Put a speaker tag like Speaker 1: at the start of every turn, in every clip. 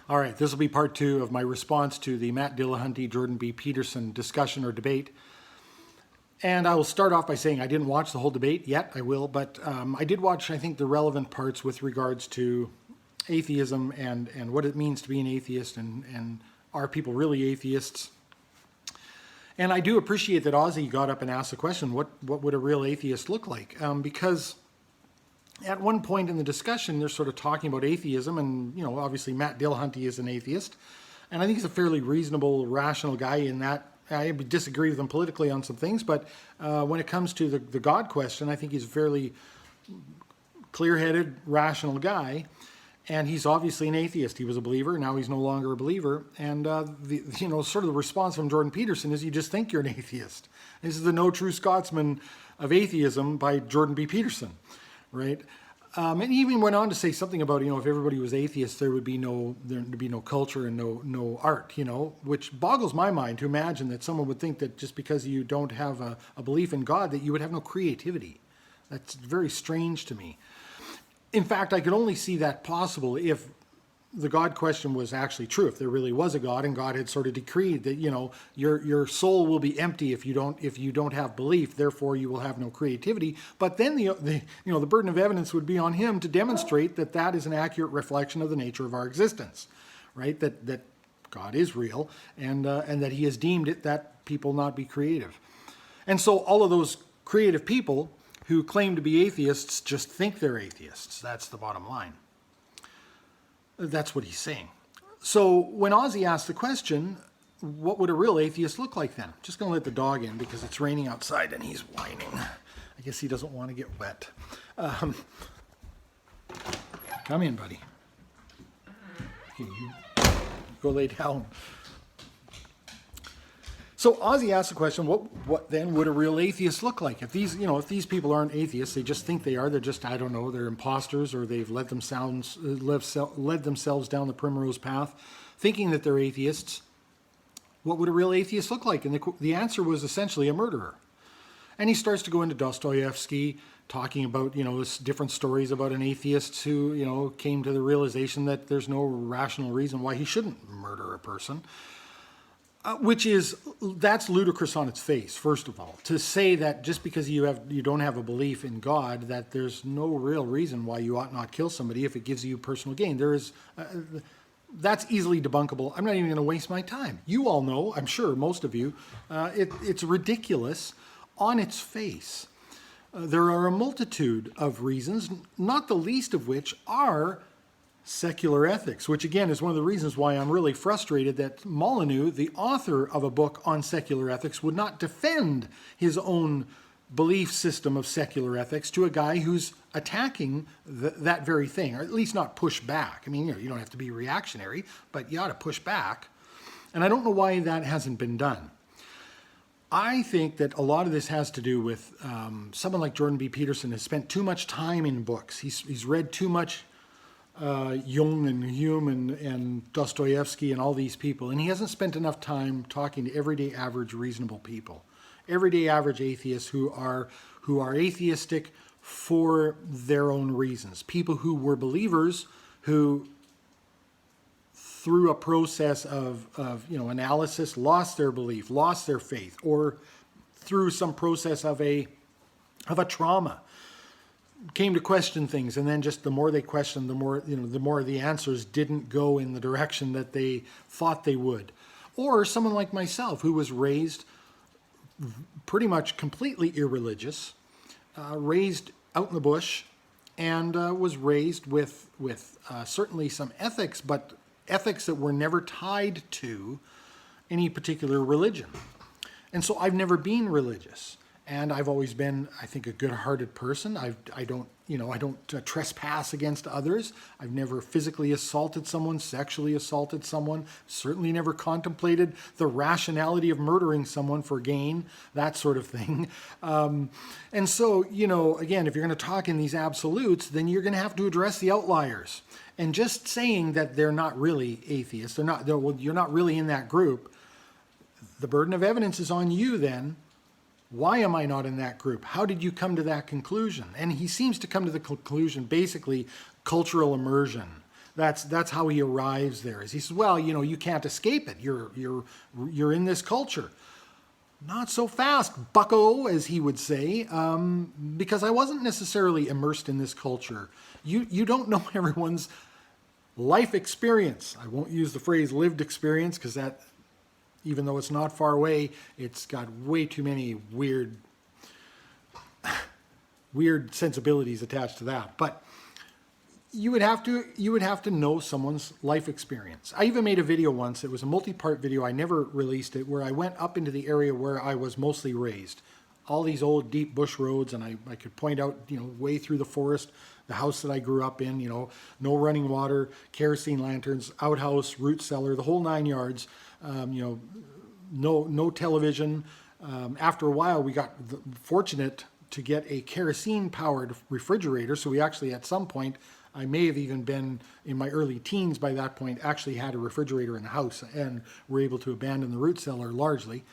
Speaker 1: All right, this will be part two of my response to the Matt Dillahunty, Jordan B. Peterson discussion or debate. And I will start off by saying I didn't watch the whole debate yet. I will, but I did watch, I think, the relevant parts with regards to atheism and what it means to be an atheist and are people really atheists? And I do appreciate that Ozzy got up and asked the question, what would a real atheist look like? Because at one point in the discussion, they're sort of talking about atheism, and obviously Matt Dillahunty is an atheist, and I think he's a fairly reasonable, rational guy in that. I disagree with him politically on some things, but when it comes to the God question, I think he's a fairly clear-headed, rational guy, and he's obviously an atheist. He was a believer, now he's no longer a believer, and sort of the response from Jordan Peterson is you just think you're an atheist. This is the No True Scotsman of Atheism by Jordan B. Peterson. Right, and he even went on to say something about if everybody was atheist, there'd be no culture and no art. Which boggles my mind to imagine that someone would think that just because you don't have a belief in God, that you would have no creativity. That's very strange to me. In fact, I could only see that possible if the God question was actually true. If there really was a God and God had sort of decreed that your soul will be empty if you don't have belief, therefore you will have no creativity. But then the burden of evidence would be on him to demonstrate that that is an accurate reflection of the nature of our existence, right? That God is real and that He has deemed it that people not be creative. And so all of those creative people who claim to be atheists just think they're atheists. That's the bottom line. That's what he's saying. So when Ozzy asked the question, what would a real atheist look like then? Just going to let the dog in because it's raining outside and he's whining. I guess he doesn't want to get wet. Come in, buddy. Okay, you go lay down. So Ozzy asked the question, what then would a real atheist look like? If these people aren't atheists, they just think they are, they're just, I don't know, they're imposters, or they've led themselves down the primrose path, thinking that they're atheists, what would a real atheist look like? And the answer was essentially a murderer. And he starts to go into Dostoevsky, talking about, different stories about an atheist who, came to the realization that there's no rational reason why he shouldn't murder a person. That's ludicrous on its face, first of all. To say that just because you don't have a belief in God, that there's no real reason why you ought not kill somebody if it gives you personal gain. That's easily debunkable. I'm not even going to waste my time. You all know, I'm sure, most of you, it's ridiculous on its face. There are a multitude of reasons, not the least of which are secular ethics, which again is one of the reasons why I'm really frustrated that Molyneux, the author of a book on secular ethics, would not defend his own belief system of secular ethics to a guy who's attacking that very thing, or at least not push back. I mean, you don't have to be reactionary, but you ought to push back. And I don't know why that hasn't been done. I think that a lot of this has to do with someone like Jordan B. Peterson has spent too much time in books. He's read too much Jung and Hume and Dostoevsky and all these people, and he hasn't spent enough time talking to everyday average reasonable people, everyday average atheists who are atheistic for their own reasons, people who were believers who through a process of analysis lost their belief, lost their faith, or through some process of a trauma came to question things, and then just the more they questioned, the more the answers didn't go in the direction that they thought they would. Or someone like myself, who was raised pretty much completely irreligious, raised out in the bush, and was raised with certainly some ethics, but ethics that were never tied to any particular religion. And so I've never been religious. And I've always been, I think, a good-hearted person. I don't trespass against others. I've never physically assaulted someone, sexually assaulted someone. Certainly never contemplated the rationality of murdering someone for gain, that sort of thing. And so, again, if you're going to talk in these absolutes, then you're going to have to address the outliers. And just saying that they're not really atheists, you're not really in that group, the burden of evidence is on you then. Why am I not in that group? How did you come to that conclusion? And he seems to come to the conclusion, basically, cultural immersion. That's how he arrives there. Is he says, well, you can't escape it. You're in this culture. Not so fast, bucko, as he would say, because I wasn't necessarily immersed in this culture. You don't know everyone's life experience. I won't use the phrase lived experience because that, even though it's not far away, it's got way too many weird sensibilities attached to that. But you would have to know someone's life experience. I even made a video once. It was a multi-part video. I never released it, where I went up into the area where I was mostly raised. All these old deep bush roads, and I could point out, way through the forest, the house that I grew up in, no running water, kerosene lanterns, outhouse, root cellar, the whole 9 yards, no television. After a while, we got fortunate to get a kerosene-powered refrigerator, so we actually, at some point, I may have even been in my early teens by that point, actually had a refrigerator in the house and were able to abandon the root cellar largely.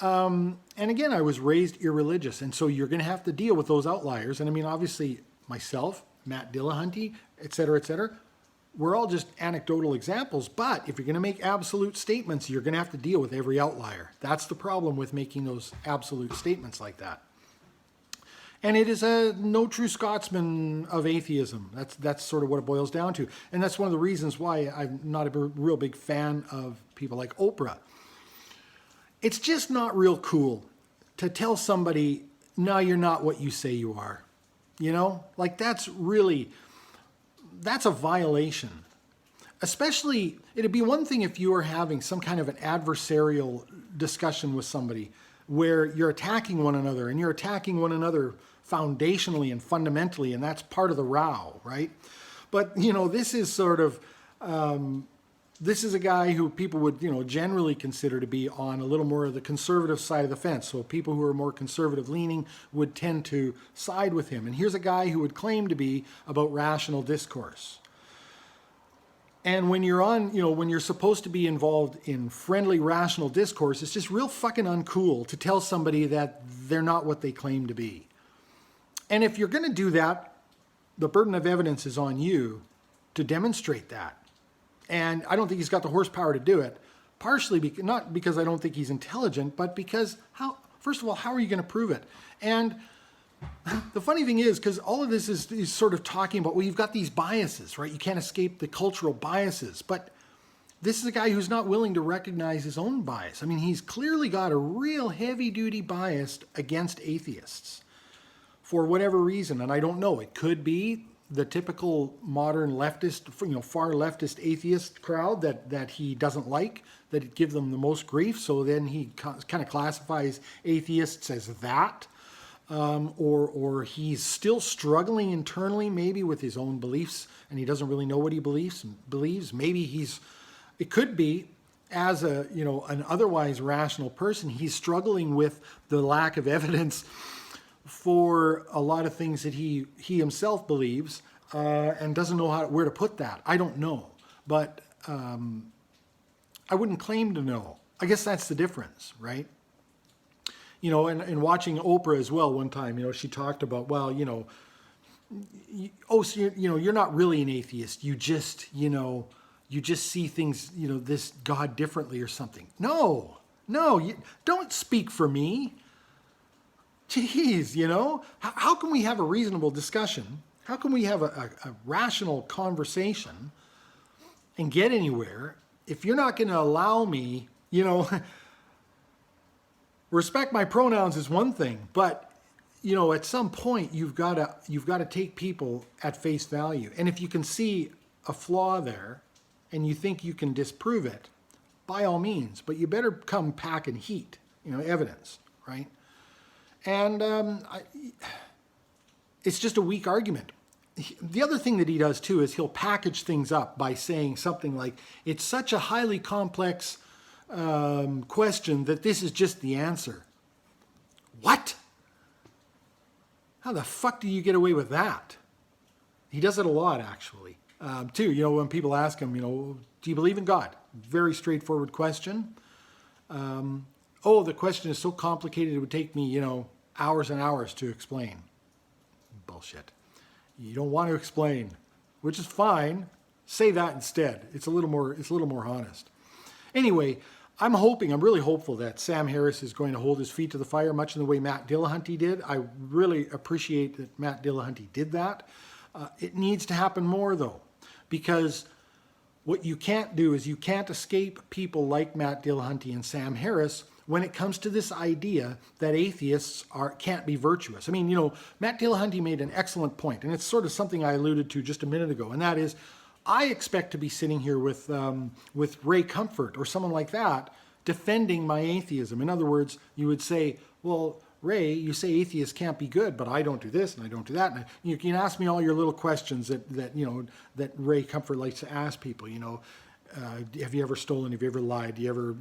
Speaker 1: And again, I was raised irreligious. And so you're going to have to deal with those outliers. And I mean, obviously myself, Matt Dillahunty, et cetera, we're all just anecdotal examples. But if you're going to make absolute statements, you're going to have to deal with every outlier. That's the problem with making those absolute statements like that. And it is no true Scotsman of atheism. That's sort of what it boils down to. And that's one of the reasons why I'm not a real big fan of people like Oprah. It's just not real cool to tell somebody, no, you're not what you say you are. Like that's a violation. Especially, it'd be one thing if you were having some kind of an adversarial discussion with somebody where you're attacking one another, and you're attacking one another foundationally and fundamentally, and that's part of the row, right? But, this is sort of, this is a guy who people would, generally consider to be on a little more of the conservative side of the fence. So people who are more conservative leaning would tend to side with him. And here's a guy who would claim to be about rational discourse. And when you're on, when you're supposed to be involved in friendly, rational discourse, it's just real fucking uncool to tell somebody that they're not what they claim to be. And if you're going to do that, the burden of evidence is on you to demonstrate that. And I don't think he's got the horsepower to do it, partially not because I don't think he's intelligent, but because first of all, how are you going to prove it? And the funny thing is, because all of this is sort of talking about, well, you've got these biases, right? You can't escape the cultural biases. But this is a guy who's not willing to recognize his own bias. I mean, he's clearly got a real heavy-duty bias against atheists for whatever reason. And I don't know. It could be the typical modern leftist, far leftist atheist crowd that he doesn't like, that it gives them the most grief. So then he kind of classifies atheists as that. Or he's still struggling internally, maybe with his own beliefs, and he doesn't really know what he believes. Maybe it could be, as an otherwise rational person, he's struggling with the lack of evidence for a lot of things that he himself believes, and doesn't know where to put that. I don't know, but I wouldn't claim to know. I guess that's the difference, right? And watching Oprah as well one time, she talked about, well, so you're not really an atheist. You just see things, this God differently or something. No, don't speak for me. Jeez, how can we have a reasonable discussion? How can we have a rational conversation and get anywhere if you're not going to allow me, respect my pronouns is one thing, but at some point you've got to take people at face value. And if you can see a flaw there and you think you can disprove it, by all means, but you better come packing heat, evidence, right? And it's just a weak argument. The other thing that he does too is he'll package things up by saying something like, it's such a highly complex question that this is just the answer. What? How the fuck do you get away with that? He does it a lot, actually. Too, when people ask him, do you believe in God? Very straightforward question. The question is so complicated it would take me, hours and hours to explain. Bullshit. You don't want to explain, which is fine. Say that instead. It's a little more honest. Anyway, I'm really hopeful that Sam Harris is going to hold his feet to the fire, much in the way Matt Dillahunty did. I really appreciate that Matt Dillahunty did that. It needs to happen more, though, because what you can't do is you can't escape people like Matt Dillahunty and Sam Harris when it comes to this idea that atheists can't be virtuous. I mean, Matt Dillahunty made an excellent point, and it's sort of something I alluded to just a minute ago, and that is, I expect to be sitting here with Ray Comfort or someone like that defending my atheism. In other words, you would say, well, Ray, you say atheists can't be good, but I don't do this and I don't do that. And you can ask me all your little questions that Ray Comfort likes to ask people. Have you ever stolen? Have you ever lied? Do you ever,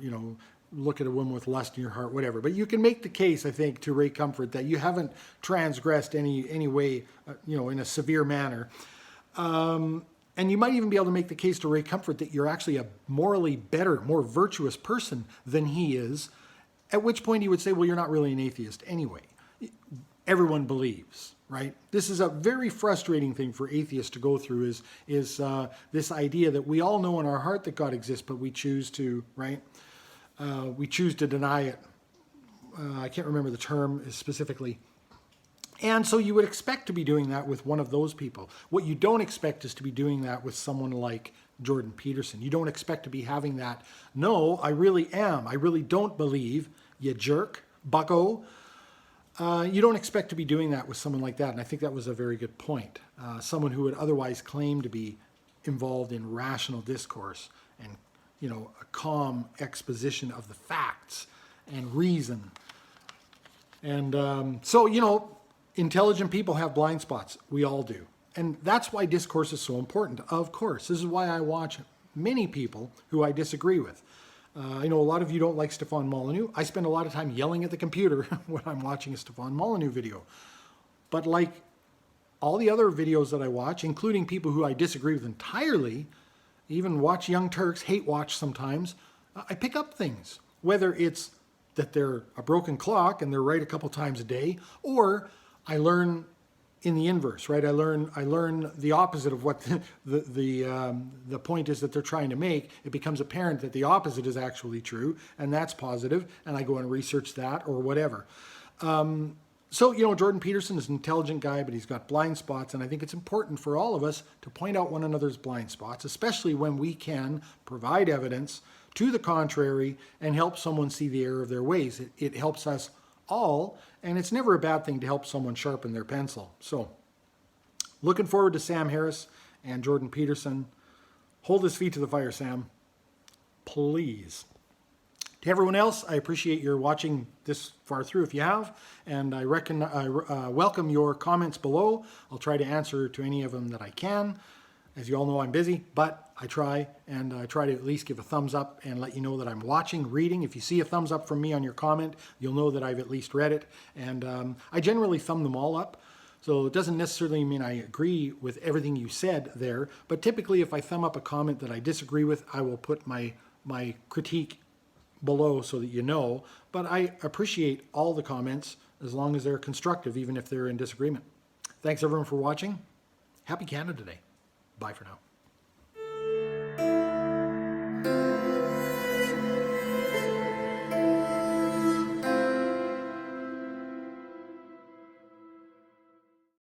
Speaker 1: look at a woman with lust in your heart? Whatever. But you can make the case, I think, to Ray Comfort that you haven't transgressed any way, in a severe manner. And you might even be able to make the case to Ray Comfort that you're actually a morally better, more virtuous person than he is, at which point he would say, well, you're not really an atheist anyway. Everyone believes, right? This is a very frustrating thing for atheists to go through is this idea that we all know in our heart that God exists, but we choose to, right? We choose to deny it. I can't remember the term specifically. And so you would expect to be doing that with one of those people. What you don't expect is to be doing that with someone like Jordan Peterson. You don't expect to be having that, no, I really am. I really don't believe, you jerk, bucko. You don't expect to be doing that with someone like that. And I think that was a very good point. Someone who would otherwise claim to be involved in rational discourse and, a calm exposition of the facts and reason. And so, intelligent people have blind spots. We all do. And that's why discourse is so important. Of course, this is why I watch many people who I disagree with. I know a lot of you don't like Stefan Molyneux. I spend a lot of time yelling at the computer when I'm watching a Stefan Molyneux video. But like all the other videos that I watch, including people who I disagree with entirely, even watch Young Turks, hate watch sometimes, I pick up things. Whether it's that they're a broken clock and they're right a couple times a day, or I learn in the inverse, right? I learn the opposite of what the point is that they're trying to make. It becomes apparent that the opposite is actually true, and that's positive, and I go and research that or whatever. So, Jordan Peterson is an intelligent guy, but he's got blind spots, and I think it's important for all of us to point out one another's blind spots, especially when we can provide evidence to the contrary and help someone see the error of their ways. It helps us all, and it's never a bad thing to help someone sharpen their pencil. So, looking forward to Sam Harris and Jordan Peterson. Hold his feet to the fire, Sam. Please. To everyone else, I appreciate your watching this far through if you have, and I welcome your comments below. I'll try to answer to any of them that I can. As you all know, I'm busy, but I try, and I try to at least give a thumbs up and let you know that I'm watching, reading. If you see a thumbs up from me on your comment, you'll know that I've at least read it. And I generally thumb them all up. So it doesn't necessarily mean I agree with everything you said there, but typically if I thumb up a comment that I disagree with, I will put my critique below so that you know. But I appreciate all the comments as long as they're constructive, even if they're in disagreement. Thanks everyone for watching. Happy Canada Day. Bye for now.